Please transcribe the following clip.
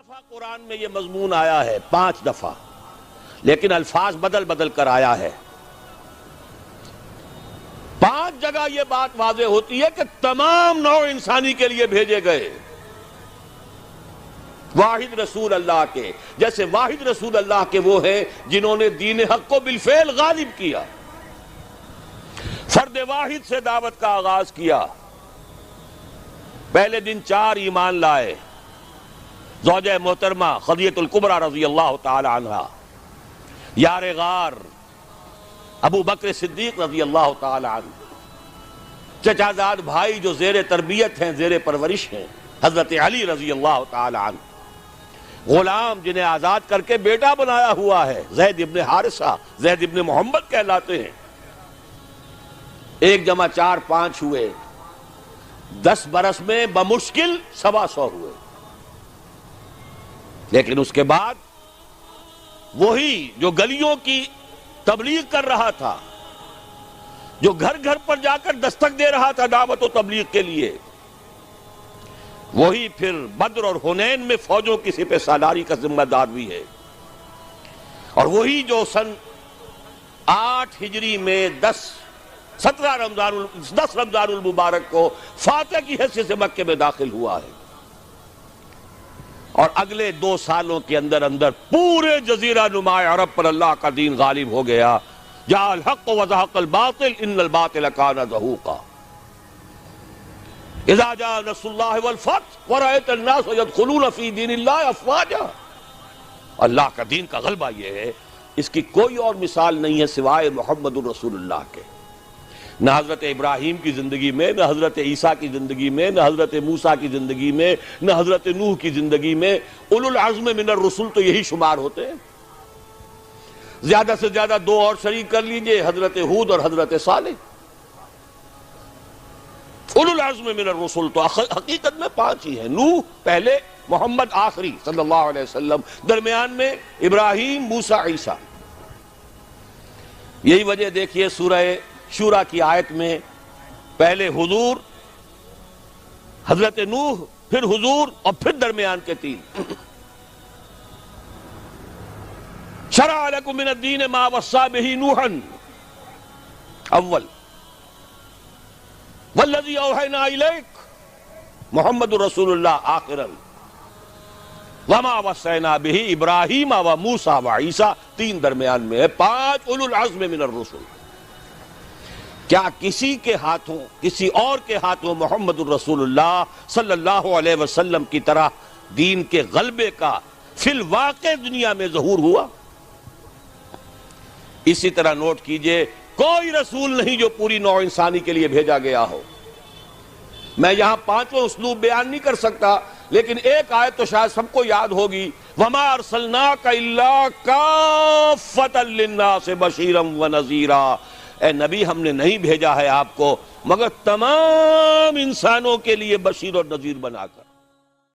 دفعہ قرآن میں یہ مضمون آیا ہے، 5 دفعہ، لیکن الفاظ بدل بدل کر آیا ہے۔ 5 جگہ یہ بات واضح ہوتی ہے کہ تمام نوع انسانی کے لیے بھیجے گئے، واحد رسول اللہ کے، جیسے واحد رسول اللہ کے وہ ہیں جنہوں نے دین حق کو بالفعل غالب کیا، فرد واحد سے دعوت کا آغاز کیا۔ پہلے دن 4 ایمان لائے، زوجہ محترمہ خدیجہ الکبریٰ رضی اللہ تعالی عنہ، یار غار ابو بکر صدیق رضی اللہ تعالی عنہ، چچا زاد بھائی جو زیر تربیت ہیں، زیر پرورش ہیں، حضرت علی رضی اللہ تعالی عنہ، غلام جنہیں آزاد کر کے بیٹا بنایا ہوا ہے، زید ابن حارثہ، زید ابن محمد کہلاتے ہیں۔ 1 + 4 5 ہوئے، 10 برس میں بمشکل 125 ہوئے، لیکن اس کے بعد وہی جو گلیوں کی تبلیغ کر رہا تھا، جو گھر گھر پر جا کر دستک دے رہا تھا دعوت و تبلیغ کے لیے، وہی پھر بدر اور حنین میں فوجوں کی سپہ سالاری کا ذمہ دار بھی ہے، اور وہی جو سن 8 ہجری میں 10 رمضان المبارک کو فاتح کی حیثیت سے مکے میں داخل ہوا ہے، اور اگلے 2 سالوں کے اندر اندر پورے جزیرہ نما عرب پر اللہ کا دین غالب ہو گیا۔ جاء الحق وزهق الباطل ان الباطل كان زهوقا اذا جاء نصر الله والفتح ورأيت الناس يدخلون في دين الله افواجا۔ اللہ کا دین کا غلبہ یہ ہے، اس کی کوئی اور مثال نہیں ہے سوائے محمد الرسول اللہ کے۔ نہ حضرت ابراہیم کی زندگی میں، نہ حضرت عیسیٰ کی زندگی میں، نہ حضرت موسیٰ کی زندگی میں، نہ حضرت نوح کی زندگی میں۔ اولو العزم من الرسل تو یہی شمار ہوتے ہیں، زیادہ سے زیادہ 2 اور شریک کر لیجئے، حضرت ہود اور حضرت صالح۔ اولو العزم من الرسل تو حقیقت میں 5 ہی ہیں، نوح پہلے، محمد آخری صلی اللہ علیہ وسلم، درمیان میں ابراہیم، موسیٰ، عیسیٰ۔ یہی وجہ دیکھیے سورہ شورا کی آیت میں پہلے حضور، حضرت نوح، پھر حضور، اور پھر درمیان کے 3۔ شرع لکم من الدین ما وصی بہ نوحا اول والذی اوحینا الیک محمد رسول اللہ آخرا وما وصینا بہ ابراہیم و موسیٰ و عیسیٰ، 3 درمیان میں ہے، 5 اولو العزم من الرسل۔ کیا کسی کے ہاتھوں، کسی اور کے ہاتھوں محمد الرسول اللہ صلی اللہ علیہ وسلم کی طرح دین کے غلبے کا فی الواقع دنیا میں ظہور ہوا؟ اسی طرح نوٹ کیجئے، کوئی رسول نہیں جو پوری نوع انسانی کے لیے بھیجا گیا ہو۔ میں یہاں 5 اسلوب بیان نہیں کر سکتا، لیکن ایک آیت تو شاید سب کو یاد ہوگی، وَمَا أَرْسَلْنَاكَ إِلَّا كَافَّةً لِلنَّاسِ بَشِيرًا وَنَذِيرًا۔ اے نبی، ہم نے نہیں بھیجا ہے آپ کو مگر تمام انسانوں کے لیے بشیر اور نذیر بنا کر۔